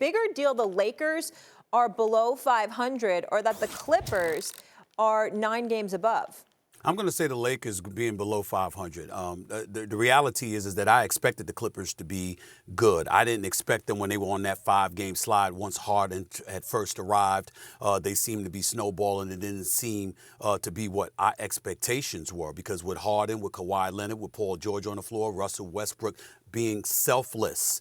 bigger deal the Lakers are below 500 or that the Clippers are 9 games above? I'm going to say the Lakers being below 500. The reality is that I expected the Clippers to be good. I didn't expect them when they were on that 5-game slide once Harden had first arrived. They seemed to be snowballing. It didn't seem to be what our expectations were, because with Harden, with Kawhi Leonard, with Paul George on the floor, Russell Westbrook being selfless,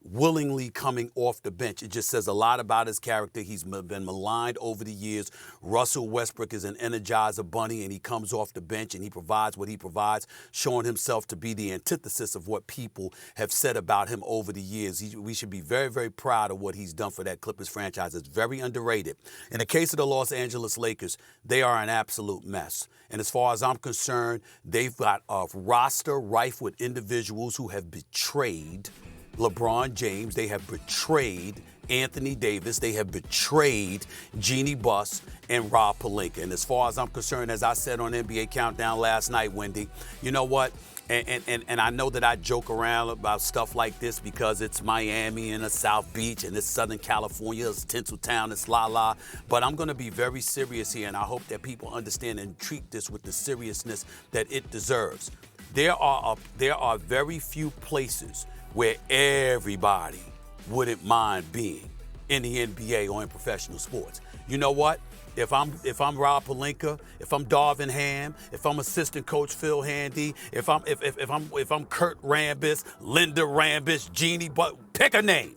willingly coming off the bench. It just says a lot about his character. He's been maligned over the years. Russell Westbrook is an energizer bunny, and he comes off the bench and he provides what he provides, showing himself to be the antithesis of what people have said about him over the years. We should be very, very proud of what he's done for that Clippers franchise. It's very underrated. In the case of the Los Angeles Lakers, they are an absolute mess. And as far as I'm concerned, they've got a roster rife with individuals who have betrayed LeBron James. They have betrayed Anthony Davis. They have betrayed Jeannie Buss and Rob Pelinka. And as far as I'm concerned, as I said on NBA Countdown last night, Wendy, you know what? And I know that I joke around about stuff like this because it's Miami and a South Beach and it's Southern California, it's Tinseltown, it's la-la. But I'm going to be very serious here, and I hope that people understand and treat this with the seriousness that it deserves. There are very few places where everybody wouldn't mind being in the NBA or in professional sports. You know what? If I'm Rob Pelinka, if I'm Darvin Ham, if I'm assistant coach Phil Handy, if I'm Kurt Rambis, Linda Rambis, Jeannie, but pick a name,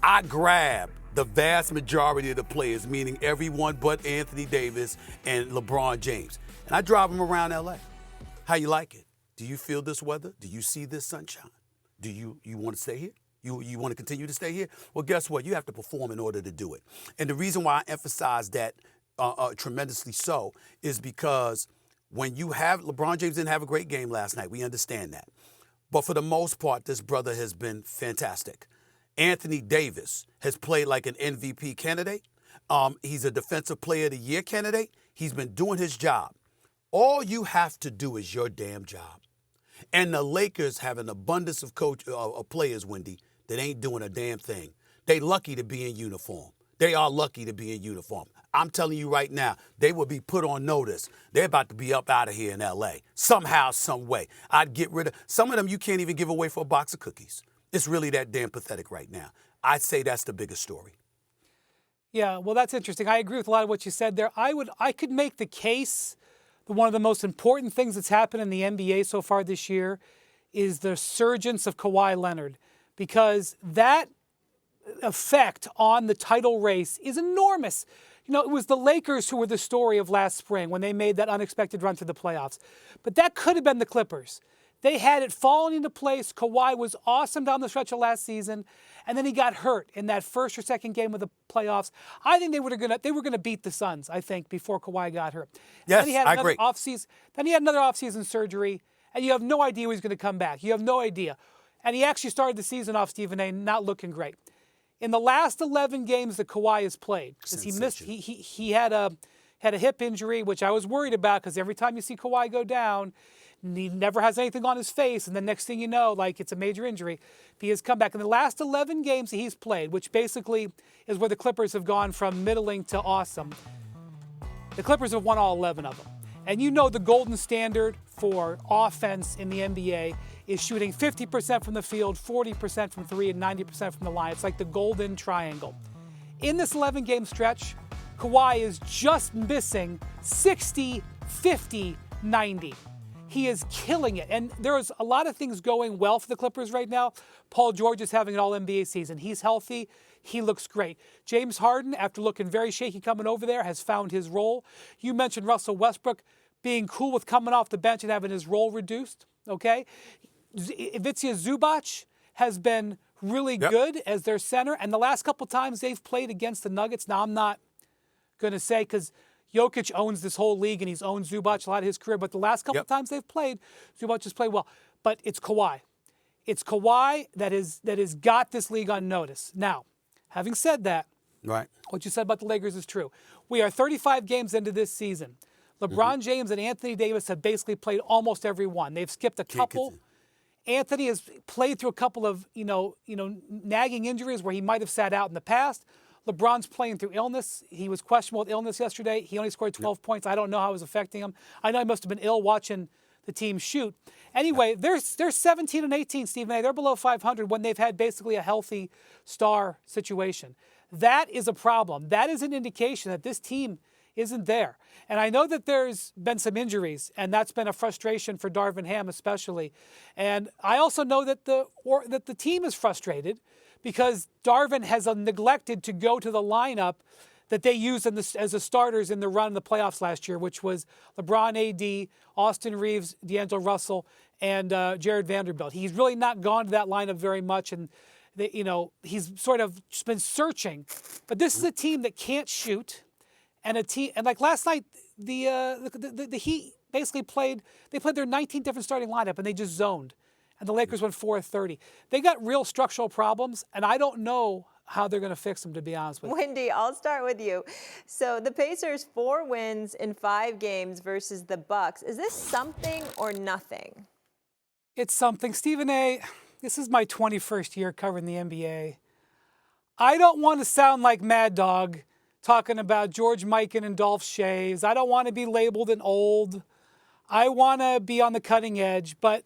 I grab the vast majority of the players, meaning everyone but Anthony Davis and LeBron James, and I drive them around LA. How you like it? Do you feel this weather? Do you see this sunshine? Do you want to stay here? You want to continue to stay here? Well, guess what? You have to perform in order to do it. And the reason why I emphasize that tremendously so is because when you have LeBron James didn't have a great game last night. We understand that. But for the most part, this brother has been fantastic. Anthony Davis has played like an MVP candidate. He's a Defensive Player of the Year candidate. He's been doing his job. All you have to do is your damn job. And the Lakers have an abundance of players, Wendy, that ain't doing a damn thing. They lucky to be in uniform. They are lucky to be in uniform. I'm telling you right now, they will be put on notice. They're about to be up out of here in L.A. somehow, some way. I'd get rid of some of them. You can't even give away for a box of cookies. It's really that damn pathetic right now. I'd say that's the biggest story. Yeah, well, that's interesting. I agree with a lot of what you said there. I could make the case that one of the most important things that's happened in the NBA so far this year is the surgence of Kawhi Leonard, because that effect on the title race is enormous. You know, it was the Lakers who were the story of last spring when they made that unexpected run to the playoffs. But that could have been the Clippers. They had it falling into place. Kawhi was awesome down the stretch of last season, and then he got hurt in that first or second game of the playoffs. I think they were going to beat the Suns, I think, before Kawhi got hurt. Yes, then he had I another agree. Then he had another offseason surgery, and you have no idea when he's going to come back. You have no idea. And he actually started the season off, Stephen A., not looking great. In the last 11 games that Kawhi has played, because he missed, he had a hip injury, which I was worried about, because every time you see Kawhi go down, he never has anything on his face, and the next thing you know, like, it's a major injury. He has come back. In the last 11 games he's played, which basically is where the Clippers have gone from middling to awesome, the Clippers have won all 11 of them. And you know the golden standard for offense in the NBA is shooting 50% from the field, 40% from three, and 90% from the line. It's like the golden triangle. In this 11-game stretch, Kawhi is just missing 60, 50, 90. He is killing it. And there's a lot of things going well for the Clippers right now. Paul George is having an all-NBA season. He's healthy. He looks great. James Harden, after looking very shaky coming over there, has found his role. You mentioned Russell Westbrook being cool with coming off the bench and having his role reduced, okay? Ivica Zubac has been really good as their center. And the last couple times they've played against the Nuggets, now I'm not going to say because Jokic owns this whole league and he's owned Zubac a lot of his career, but the last couple times they've played, Zubac has played well. But it's Kawhi. It's Kawhi that has got this league on notice. Now, having said that, what you said about the Lakers is true. We are 35 games into this season. LeBron James and Anthony Davis have basically played almost every one. They've skipped a couple. Anthony has played through a couple of, nagging injuries where he might have sat out in the past. LeBron's playing through illness. He was questionable with illness yesterday. He only scored 12 points. I don't know how it was affecting him. I know he must have been ill watching the team shoot. Anyway, they're 17 and 18, Stephen A. They're below 500 when they've had basically a healthy star situation. That is a problem. That is an indication that this team isn't there. And I know that there's been some injuries, and that's been a frustration for Darvin Ham especially. And I also know that the team is frustrated because Darvin has neglected to go to the lineup that they used as the starters in the run in the playoffs last year, which was LeBron, AD, Austin Reeves, D'Angelo Russell, and Jared Vanderbilt. He's really not gone to that lineup very much, and he's sort of just been searching. But this is a team that can't shoot, and like last night, the Heat basically played their 19 different starting lineup, and they just zoned. And the Lakers went 4-30. They got real structural problems, and I don't know how they're going to fix them, to be honest with you. Wendy, I'll start with you. So the Pacers 4 wins in 5 games versus the Bucks. Is this something or nothing? It's something. Stephen A., this is my 21st year covering the NBA. I don't want to sound like Mad Dog talking about George Mikan and Dolph Shays. I don't want to be labeled an old. I want to be on the cutting edge, but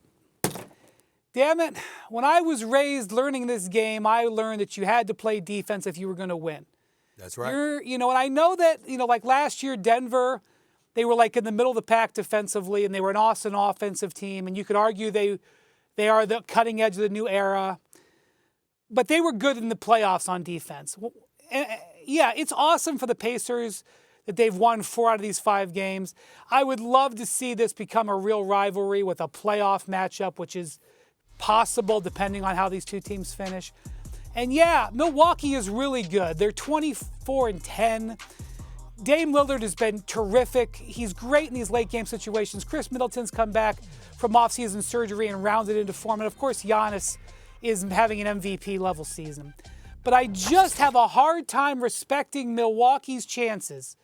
damn it, when I was raised learning this game, I learned that you had to play defense if you were going to win. That's right. And I know that, like last year, Denver, they were like in the middle of the pack defensively, and they were an awesome offensive team, and you could argue they are the cutting edge of the new era. But they were good in the playoffs on defense. Yeah, it's awesome for the Pacers that they've won 4 out of these 5 games. I would love to see this become a real rivalry with a playoff matchup, which is possible depending on how these two teams finish. And yeah, Milwaukee is really good. They're 24-10. Dame Lillard has been terrific. He's great in these late game situations. Chris Middleton's come back from offseason surgery and rounded into form. And of course, Giannis is having an MVP level season. But I just have a hard time respecting Milwaukee's chances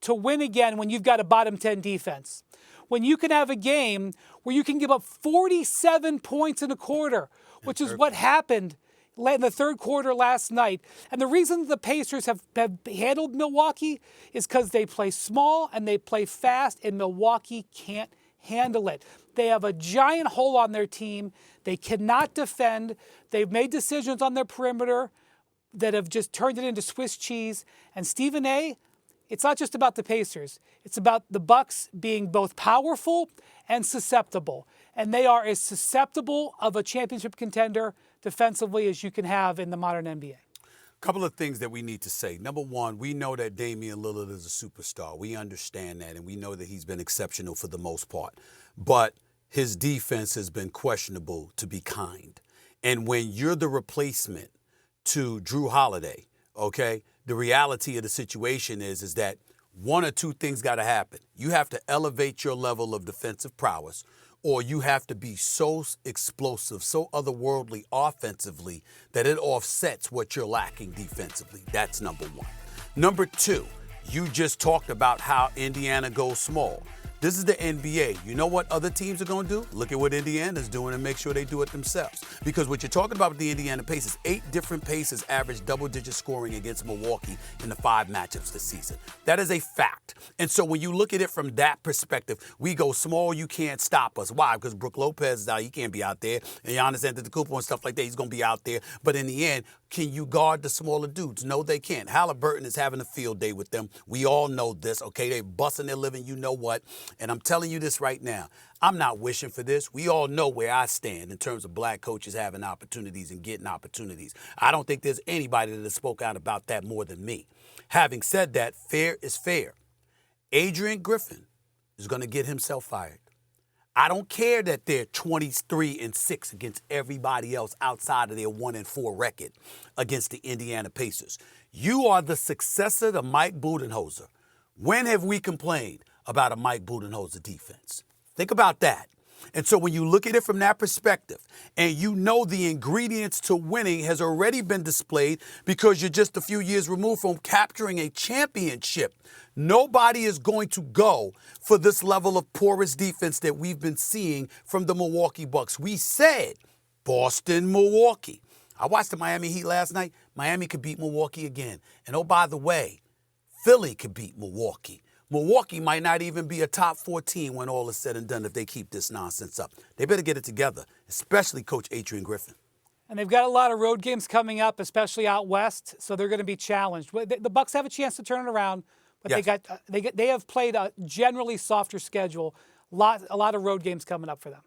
to win again when you've got a bottom 10 defense. When you can have a game where you can give up 47 points in a quarter, which is what happened in the third quarter last night. And the reason the Pacers have handled Milwaukee is because they play small and they play fast, and Milwaukee can't handle it. They have a giant hole on their team. They cannot defend. They've made decisions on their perimeter that have just turned it into Swiss cheese. And Stephen A., it's not just about the Pacers. It's about the Bucks being both powerful and susceptible. And they are as susceptible of a championship contender defensively as you can have in the modern NBA. Couple of things that we need to say. Number one, we know that Damian Lillard is a superstar. We understand that, and we know that he's been exceptional for the most part. But his defense has been questionable, to be kind. And when you're the replacement to Drew Holiday, okay, the reality of the situation is that one or two things got to happen. You have to elevate your level of defensive prowess, or you have to be so explosive, so otherworldly offensively that it offsets what you're lacking defensively. That's number one. Number two, you just talked about how Indiana goes small. This is the NBA. You know what other teams are going to do? Look at what Indiana's doing and make sure they do it themselves. Because what you're talking about with the Indiana Pacers, 8 different Pacers averaged double-digit scoring against Milwaukee in the 5 matchups this season. That is a fact. And so when you look at it from that perspective, we go small, you can't stop us. Why? Because Brook Lopez is out, he can't be out there. And Giannis Antetokounmpo and stuff like that, he's going to be out there. But in the end, can you guard the smaller dudes? No, they can't. Halliburton is having a field day with them. We all know this, okay? They're busting their living, you know what. And I'm telling you this right now. I'm not wishing for this. We all know where I stand in terms of black coaches having opportunities and getting opportunities. I don't think there's anybody that has spoke out about that more than me. Having said that, fair is fair. Adrian Griffin is going to get himself fired. I don't care that they're 23-6 against everybody else outside of their 1-4 record against the Indiana Pacers. You are the successor to Mike Budenholzer. When have we complained about a Mike Budenholzer defense? Think about that. And so when you look at it from that perspective, and you know the ingredients to winning has already been displayed because you're just a few years removed from capturing a championship, nobody is going to go for this level of porous defense that we've been seeing from the Milwaukee Bucks. We said Boston, Milwaukee. I watched the Miami Heat last night. Miami could beat Milwaukee again. And oh, by the way, Philly could beat Milwaukee. Milwaukee might not even be a top 14 when all is said and done if they keep this nonsense up. They better get it together, especially Coach Adrian Griffin. And they've got a lot of road games coming up, especially out west, so they're going to be challenged. The Bucks have a chance to turn it around, but Yes. they have played a generally softer schedule. A lot of road games coming up for them.